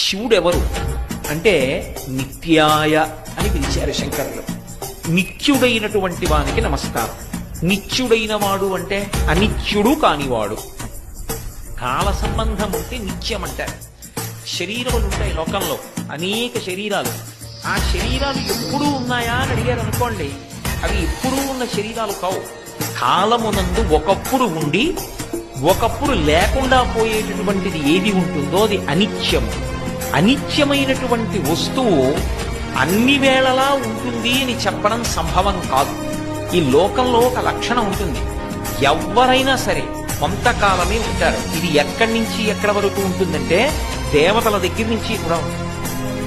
శివుడెవరు అంటే నిత్యాయ అని పిలిచారు శంకరులు. నిత్యుడైనటువంటి వానికి నమస్కారం. నిత్యుడైన వాడు అంటే అనిత్యుడు కానివాడు. కాల సంబంధం ఉంటే నిత్యం అంటారు. శరీరములు ఉంటాయి లోకంలో, అనేక శరీరాలు. ఆ శరీరాలు ఎప్పుడూ ఉన్నాయా అని అడిగారు అనుకోండి, అవి ఎప్పుడూ ఉన్న శరీరాలు కావు. కాలమునందు ఒకప్పుడు ఉండి ఒకప్పుడు లేకుండా పోయేటటువంటిది ఏది ఉంటుందో అది అనిత్యము. అనిత్యమైనటువంటి వస్తువు అన్ని వేళలా ఉంటుంది అని చెప్పడం సంభవం కాదు. ఈ లోకంలో ఒక లక్షణం ఉంటుంది, ఎవరైనా సరే కొంతకాలమే ఉంటారు. ఇది ఎక్కడి నుంచి ఎక్కడి వరకు ఉంటుందంటే దేవతల దగ్గర నుంచి కూడా ఉంటుంది.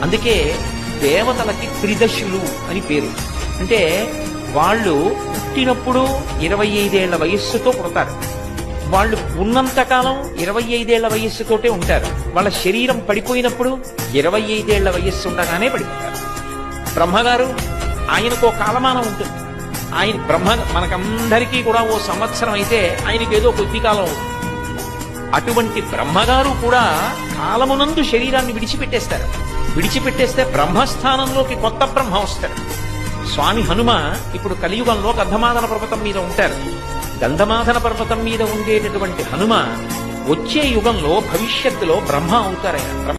అందుకే దేవతలకి త్రిదశులు అని పేరు. అంటే వాళ్ళు పుట్టినప్పుడు 25 ఏళ్ల వయస్సుతో పుడతారు. వాళ్ళు ఉన్నంతకాలం 25 ఏళ్ల వయస్సుతోటే ఉంటారు. వాళ్ళ శరీరం పడిపోయినప్పుడు 25 ఏళ్ల వయస్సు ఉండగానే పడిపోతారు. బ్రహ్మగారు ఆయనకు కాలమానం ఉంటుంది. ఆయన బ్రహ్మ మనకందరికీ కూడా ఓ సంవత్సరం అయితే ఆయనకి ఏదో కొద్ది కాలం. అటువంటి బ్రహ్మగారు కూడా కాలమునందు శరీరాన్ని విడిచిపెట్టేస్తారు. విడిచిపెట్టేస్తే బ్రహ్మస్థానంలోకి కొత్త బ్రహ్మ వస్తాడు. స్వామి హనుమ ఇప్పుడు కలియుగంలో గంధమాదన పర్వతం మీద ఉంటారు. గంధమాదన పర్వతం మీద ఉండేటటువంటి హనుమ వచ్చే యుగంలో భవిష్యత్తులో బ్రహ్మ అవుతారాయన.